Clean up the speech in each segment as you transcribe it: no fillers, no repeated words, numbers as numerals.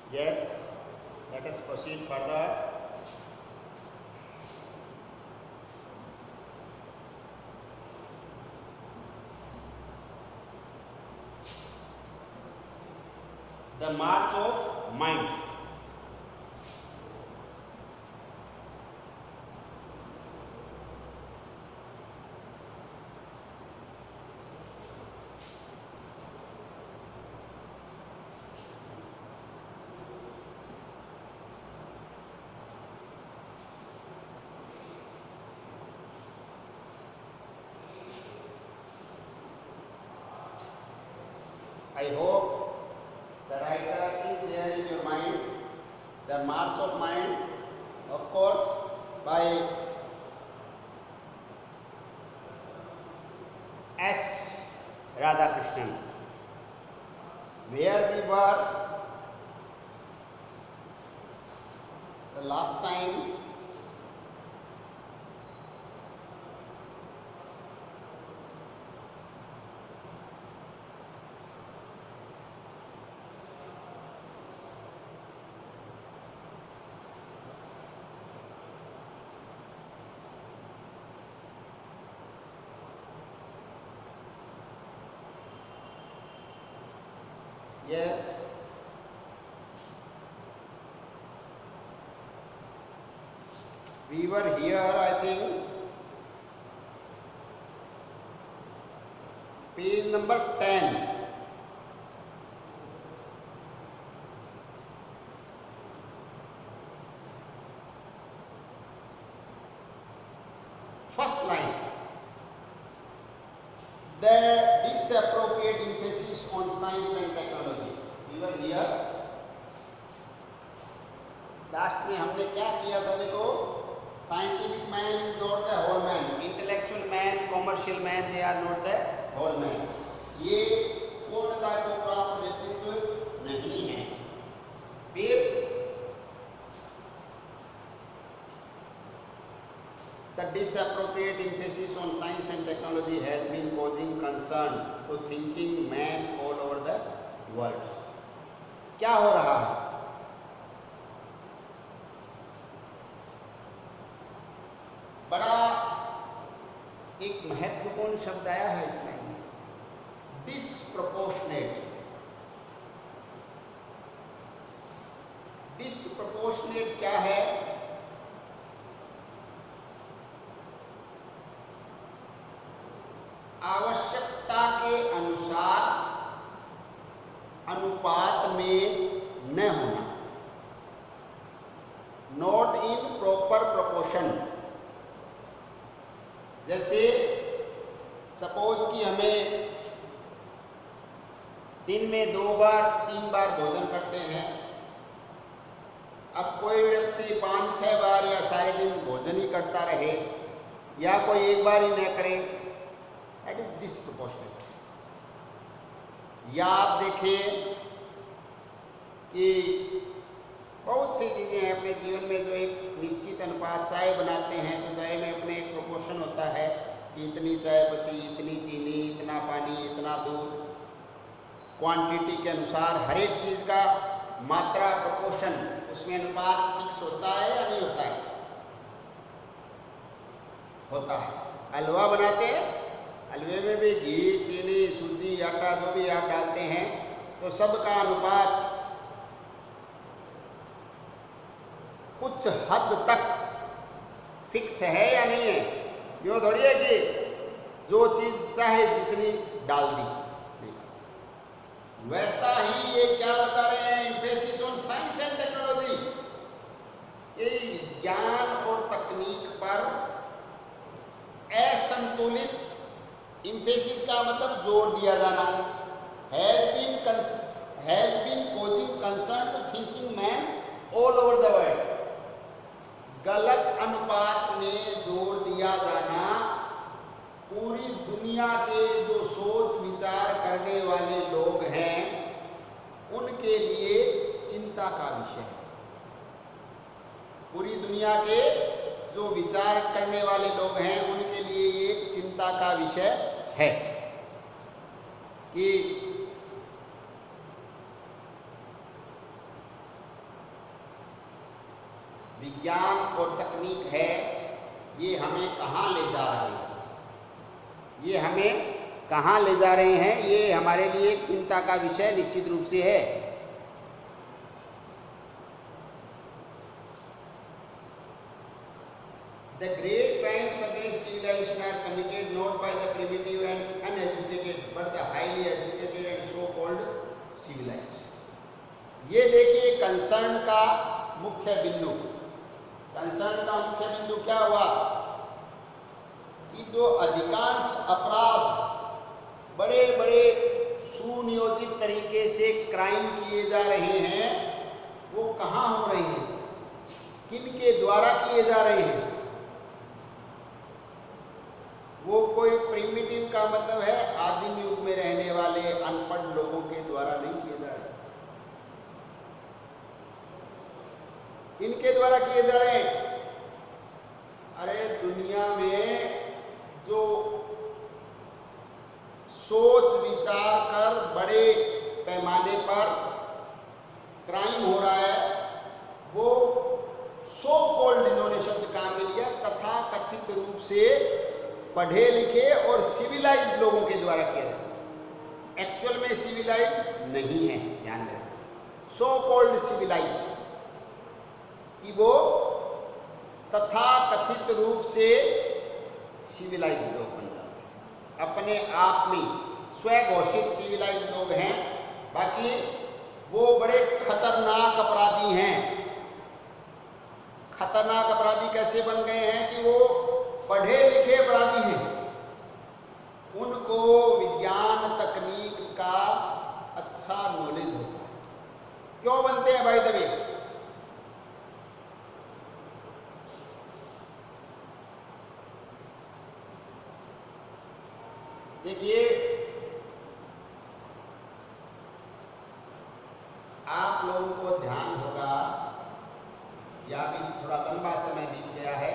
Yes, let us proceed further. The march of mind. I hope the writer is there in your mind. The march of mind, of course, by S. Radhakrishnan. Where we were the last time. Yes. We were here, I think, page number 10. First line. The disappropriate emphasis on science and technology. We were here. Last में हमने क्या किया था देखो, scientific man is not the whole man, intellectual man, commercial man, they are not the whole man. ये पूर्णता को प्राप्त व्यक्तित्व नहीं है. फिर the disappropriate emphasis on science and technology has been causing concern to thinking man all over the world. क्या हो रहा है? बड़ा एक महत्वपूर्ण शब्द आया है इस लाइन में, डिसप्रोपोर्शनेट. डिसप्रोपोर्शनेट क्या है? आवश्यकता के अनुसार अनुपात में न होना, नॉट इन प्रॉपर प्रोपोर्शन. जैसे सपोज कि हमें दिन में 2 बार 3 बार भोजन करते हैं. अब कोई व्यक्ति 5-6 बार या सारे दिन भोजन ही करता रहे, या कोई एक बार ही न करे, दैट इज डिसप्रोपोर्शनेट. या आप देखें कि बहुत सी चीज़ें हैं अपने जीवन में जो एक निश्चित अनुपात, चाय बनाते हैं तो चाय में अपने एक प्रोपोर्शन होता है कि इतनी चाय पत्ती, इतनी चीनी, इतना पानी, इतना दूध, क्वांटिटी के अनुसार हर एक चीज़ का मात्रा, प्रोपोर्शन, उसमें अनुपात फिक्स होता है या नहीं होता है? होता है. हलवा बनाते हैं, हलवे में भी घी, चीनी, सूजी, आटा जो भी आप डालते हैं तो सबका अनुपात कुछ हद तक फिक्स है या नहीं है? यूँ थोड़ी है कि जो चीज़ चाहे जितनी डाल दी. वैसा ही ये क्या बता रहे हैं, emphasis on science and technology, कि ज्ञान और तकनीक पर असंतुलित, एम्फेसिस का मतलब जोर दिया जाना, has been causing concern to thinking man all over the world. गलत अनुपात में जोर दिया जाना पूरी दुनिया के जो सोच विचार करने वाले लोग हैं उनके लिए चिंता का विषय है. पूरी दुनिया के जो विचार करने वाले लोग हैं उनके लिए एक चिंता का विषय है कि विज्ञान और तकनीक है, ये हमें कहाँ ले जा रहे हैं, ये हमें कहाँ ले जा रहे हैं, ये हमारे लिए एक चिंता का विषय निश्चित रूप से है। The great crimes against civilization are committed not by the primitive and uneducated but the highly educated and so-called civilized। ये देखिए कंसर्न का मुख्य बिंदु, कंसर्न का मुख्य बिंदु क्या हुआ कि जो अधिकांश अपराध बड़े बड़े सुनियोजित तरीके से क्राइम किए जा रहे हैं, वो कहाँ हो रहे हैं, किन के द्वारा किए जा रहे हैं। वो कोई प्रिमिटिव का मतलब है आदिम युग में रहने वाले अनपढ़ लोगों के द्वारा नहीं किए जा रहे, इनके द्वारा किए जा रहे हैं। अरे दुनिया में जो सोच विचार कर बड़े पैमाने पर क्राइम हो रहा है, वो सो कॉल्ड, इन्होंने शब्द काम में लिया, तथा कथित रूप से पढ़े लिखे और सिविलाइज लोगों के द्वारा किया जाता है। एक्चुअल में सिविलाइज नहीं है, ध्यान रखें, सो कॉल्ड सिविलाइज कि वो तथा कथित रूप से सिविलाइज लोग बन जाते हैं, अपने आप में स्वघोषित सिविलाइज लोग हैं, बाकी वो बड़े खतरनाक अपराधी हैं। खतरनाक अपराधी कैसे बन गए हैं कि वो पढ़े लिखे अपराधी हैं, उनको विज्ञान तकनीक का अच्छा नॉलेज होता है। क्यों बनते हैं भाई दबे? देखिए आप लोगों को ध्यान होगा, या भी थोड़ा लंबा समय बीत गया है,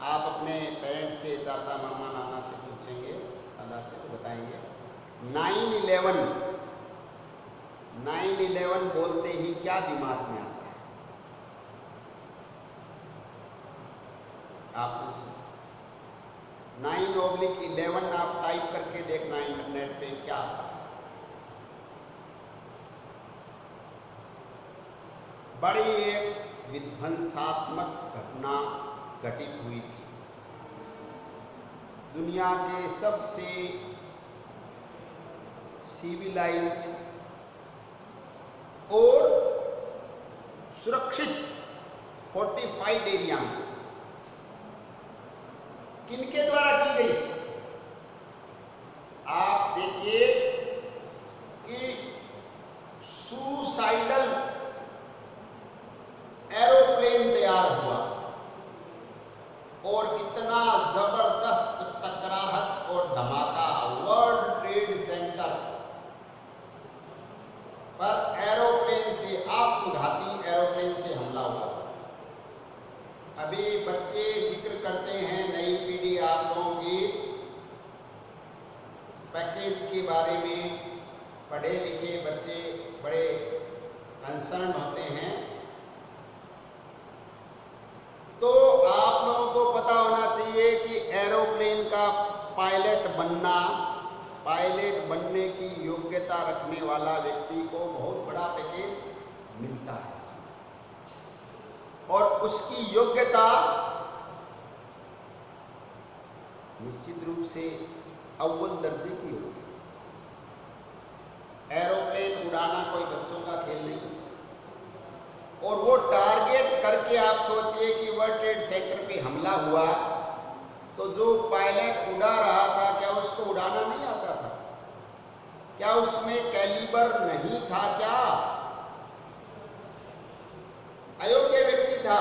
आप अपने पेरेंट्स से, चाचा मामा नाना से पूछेंगे, दादा से, तो बताएंगे 9/11 बोलते ही क्या दिमाग में आता है? आप पूछें 9/11 आप टाइप करके देखना इंटरनेट पे क्या आता है। बड़ी एक विध्वंसात्मक घटना घटित हुई थी। दुनिया के सबसे सिविलाइज्ड और सुरक्षित फोर्टिफाइड एरिया में किनके द्वारा की गई? आप देखिए कि सुसाइडल एरोप्लेन तैयार हुआ और इतना जबरदस्त टकराहट और धमाका वर्ल्ड ट्रेड सेंटर पर एरोप्लेन से, आत्मघाती एरोप्लेन से हमला हुआ। अभी बच्चे जिक्र करते हैं, नई पीढ़ी आप लोगों की पैकेज के बारे में, पढ़े लिखे बच्चे बड़े कंसर्न होते हैं। तो आप लोगों को पता होना चाहिए कि एरोप्लेन का पायलट बनने की योग्यता रखने वाला व्यक्ति को बहुत बड़ा पैकेज मिलता है, और उसकी योग्यता निश्चित रूप से अव्वल दर्जे की होती है। एरोप्लेन उड़ाना कोई बच्चों का खेल नहीं, और वो टारगेट करके आप सोचिए कि वर्ल्ड ट्रेड सेंटर पे हमला हुआ, तो जो पायलट उड़ा रहा था, क्या उसको उड़ाना नहीं आता था? क्या उसमें कैलिबर नहीं था? क्या अयोग्य व्यक्ति था?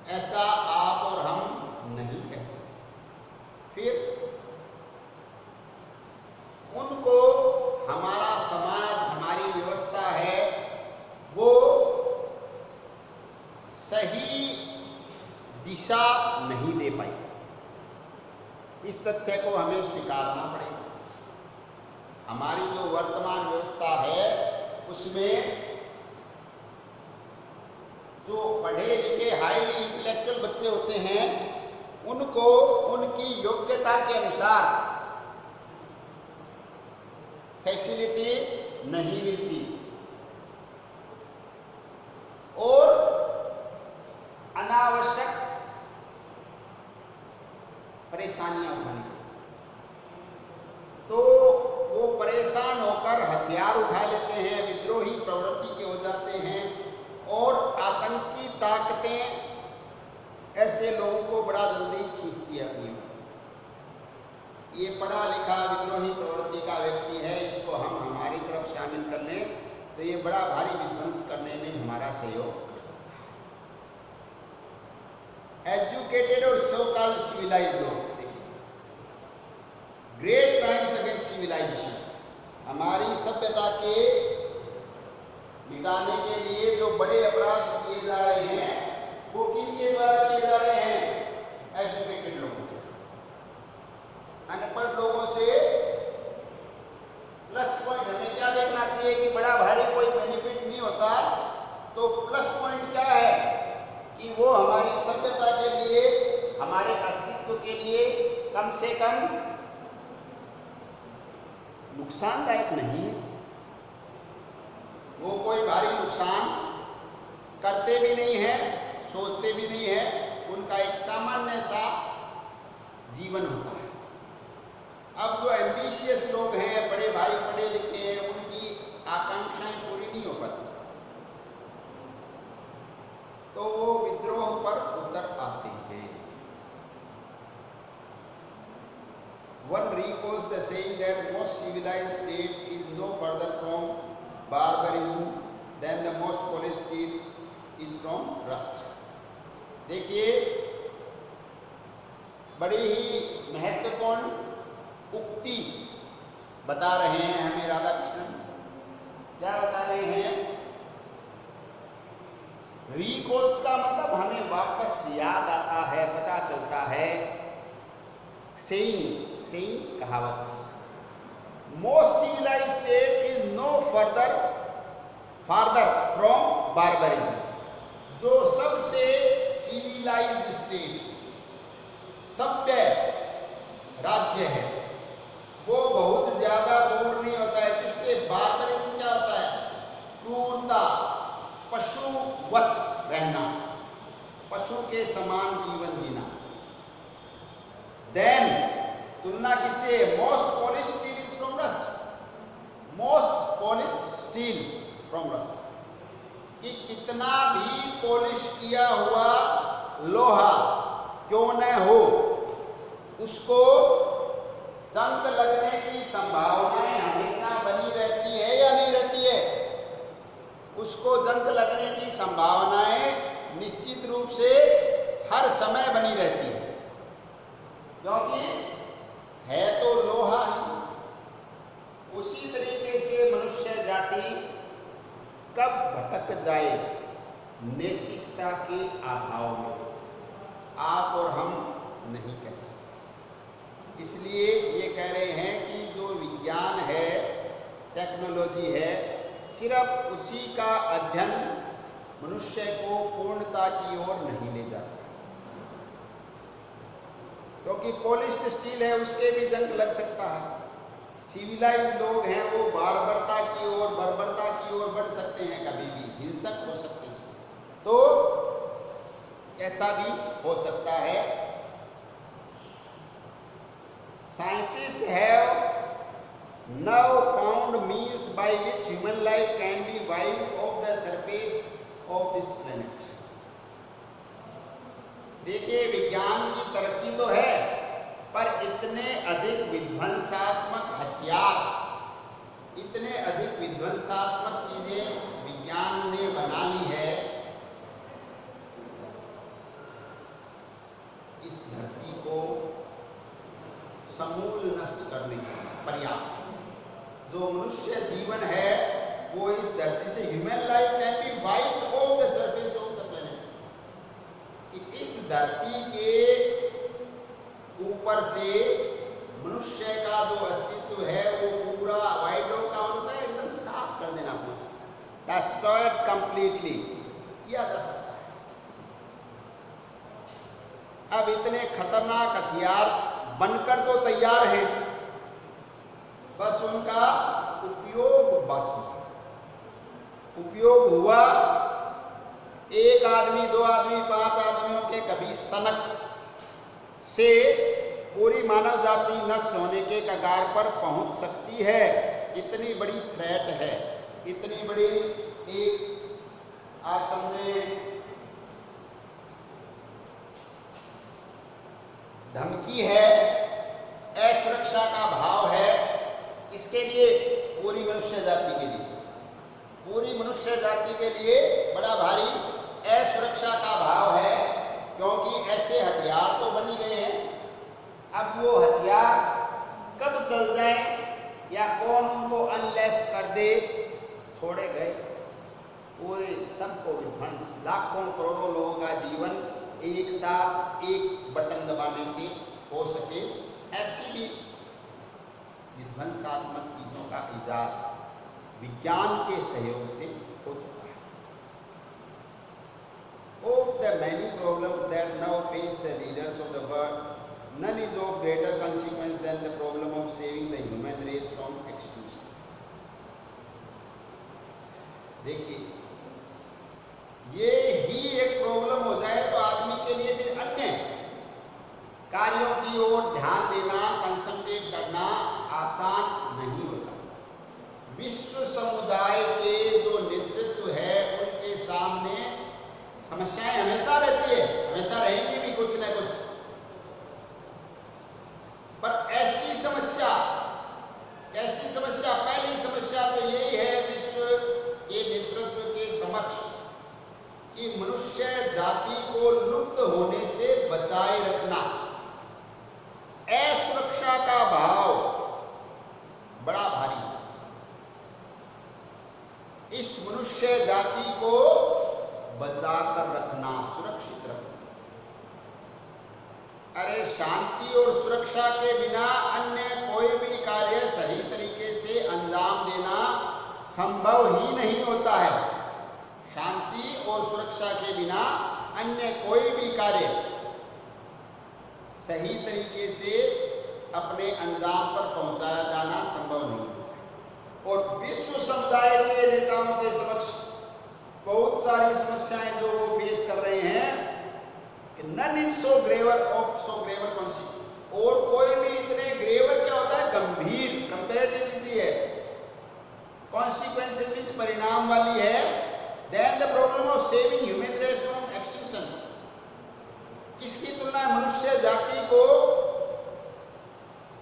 ऐसा आप और हम नहीं कह सकते। फिर उनको हमारा समाज, हमारी व्यवस्था है, वो सही दिशा नहीं दे पाई। इस तथ्य को हमें स्वीकारना पड़ेगा। हमारी जो वर्तमान व्यवस्था है उसमें जो पढ़े लिखे हाईली इंटेलेक्चुअल बच्चे होते हैं उनको उनकी योग्यता के अनुसार फैसिलिटी नहीं मिलती और अनावश्यक परेशानियां उठानी, तो वो परेशान होकर हथियार उठा लेते हैं, विद्रोही प्रवृत्ति के हो जाते हैं और आतंकी ताकतें ऐसे लोगों को बड़ा जल्दी खींचती है अपनी ओर। ये पढ़ा लिखा विद्रोही प्रवृत्ति का व्यक्ति है, इसको हम हमारी तरफ शामिल कर लें तो ये बड़ा भारी विध्वंस करने में हमारा सहयोग कर सकता है। एजुकेटेड और सो कॉल्ड सिविलाइज्ड लोग, देखिए, ग्रेट क्राइम्स अगेंस्ट सिविलाइजेशन, हमारी सभ्यता के मिटाने के लिए जो बड़े अपराध किए जा रहे हैं वो किनके द्वारा किए जा रहे हैं? एजुकेटेड लोगों के। अनपढ़ लोगों से प्लस पॉइंट हमें क्या देखना चाहिए कि बड़ा भारी कोई बेनिफिट नहीं होता, तो प्लस पॉइंट क्या है कि वो हमारी सभ्यता के लिए, हमारे अस्तित्व के लिए कम से कम नुकसानदायक नहीं है। वो कोई भारी नुकसान करते भी नहीं है, सोचते भी नहीं है, उनका एक सामान्य सा जीवन होता है। अब जो एम्बिशियस लोग हैं, बड़े भारी पढ़े लिखे हैं, उनकी आकांक्षाएं पूरी नहीं हो पाती, तो वो विद्रोह पर उतर आते हैं। One recalls the saying that most civilized state is no further from barbarism than the most polished steel is from rust. देखिए, बड़ी ही महत्वपूर्ण उक्ति बता रहे हैं हमें राधा कृष्णन। क्या बता रहे हैं? रिकॉल्स का मतलब हमें वापस याद आता है, पता चलता है। सेइंग कहावत, most civilised state is no farther from barbarism, जो सबसे सिविलाइज्ड स्टेट, सभ्य राज्य है, वो बहुत ज्यादा दूर नहीं होता है। किससे? बार्बरिज्म क्या होता है? क्रूरता, पशुवत रहना, पशु के समान जीवन जीना। देन तुलना किससे? Most polished steel is from rust, most polished steel from rust, कि कितना भी पॉलिश किया हुआ लोहा क्यों न हो, उसको जंग लगने की संभावनाएं हमेशा बनी रहती है या नहीं रहती है? उसको जंग लगने की संभावनाएं निश्चित रूप से हर समय बनी रहती है, क्योंकि है तो लोहा ही। उसी तरीके से मनुष्य जाति कब भटक जाए नैतिकता के अभाव में, आप और हम नहीं कह सकते। इसलिए ये कह रहे हैं कि जो विज्ञान है, टेक्नोलॉजी है, सिर्फ उसी का अध्ययन मनुष्य को पूर्णता की ओर नहीं ले जाता, क्योंकि पॉलिश्ड स्टील है, उसके भी जंग लग सकता है। सिविलाइज्ड लोग हैं, वो बर्बरता की ओर बढ़ सकते हैं, कभी भी हिंसक हो सकते हैं, तो ऐसा भी हो सकता है। Scientist have now found means by which human life can be wiped off the surface of this planet. देखिए, विज्ञान की तरक्की तो है, पर इतने अधिक विध्वंसात्मक हथियार, इतने अधिक विध्वंसात्मक चीजें विज्ञान ने बना ली है, इस धरती को समूल नष्ट करने के लिए पर्याप्त। जो मनुष्य जीवन है वो इस धरती से, human life can be wiped off the surface of the planet, कि इस धरती के ऊपर से मनुष्य का जो अस्तित्व है वो पूरा वाइड ऑफ का मतलब एकदम साफ कर देना, डिस्ट्रॉयड कंप्लीटली किया जा सकता है। अब इतने खतरनाक हथियार बनकर तो तैयार हैं, बस उनका उपयोग बाकी है। उपयोग हुआ, एक आदमी, दो आदमी, पांच आदमियों के कभी सनक से पूरी मानव जाति नष्ट होने के कगार पर पहुंच सकती है। इतनी बड़ी थ्रेट है, इतनी बड़ी एक आप समझे धमकी है, असुरक्षा का भाव है। इसके लिए पूरी मनुष्य जाति के लिए, पूरी मनुष्य जाति के लिए बड़ा भारी असुरक्षा का भाव है, क्योंकि ऐसे हथियार तो बन ही गए हैं। अब वो हथियार कब चल जाए या कौन उनको अनलेस्ट कर दे, छोड़े गए पूरे सबको विध्वंस, लाखों करोड़ों लोगों का जीवन एक साथ एक बटन दबाने से हो सके, ऐसी भी विध्वंसात्मक चीजों का इजाद विज्ञान के सहयोग से हो चुका है। Of the many problems that now face the leaders of the world, none is of greater consequence than the problem of saving the human race from extinction. देखिए, ये ही एक प्रॉब्लम हो जाए तो आदमी के लिए फिर अन्य कार्यों की ओर ध्यान देना, कंसंट्रेट करना आसान नहीं होता। विश्व समुदाय के जो नेतृत्व है उनके सामने समस्याएं हमेशा रहती है, हमेशा रहेंगी भी कुछ न कुछ, पर ऐसी समस्या, कैसी समस्या? पहली समस्या तो यही है विश्व के नेतृत्व के समक्ष कि मनुष्य जाति को लुप्त होने से बचाए रखना। असुरक्षा का भाव बड़ा भारी, इस मनुष्य जाति को बचाकर रखना, सुरक्षित रखना। अरे शांति और सुरक्षा के बिना अन्य कोई भी कार्य सही तरीके से अंजाम देना संभव ही नहीं होता है। शांति और सुरक्षा के बिना अन्य कोई भी कार्य सही तरीके से अपने अंजाम पर पहुंचाया जाना संभव नहीं है। और विश्व समुदाय के नेताओं के समक्ष बहुत सारी समस्याएं जो वो फेस कर रहे हैं, none is so graver of so graver consequence, और कोई भी इतने ग्रेवर क्या होता है, गंभीर, कंपैरेटिवली है, कॉन्सिक्वेंसेस इस परिणाम वाली है, than the problem of saving human race from extinction. किसकी तुलना? मनुष्य जाति को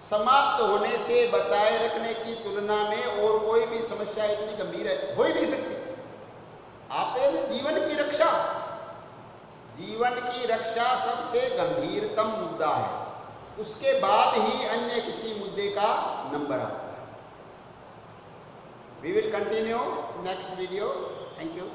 समाप्त होने से बचाए रखने की तुलना में और कोई भी समस्या इतनी गंभीर हो ही नहीं सकती। आते में जीवन की रक्षा, जीवन की रक्षा सबसे गंभीरतम मुद्दा है, उसके बाद ही अन्य किसी मुद्दे का नंबर आता है। We will continue next video. Thank you.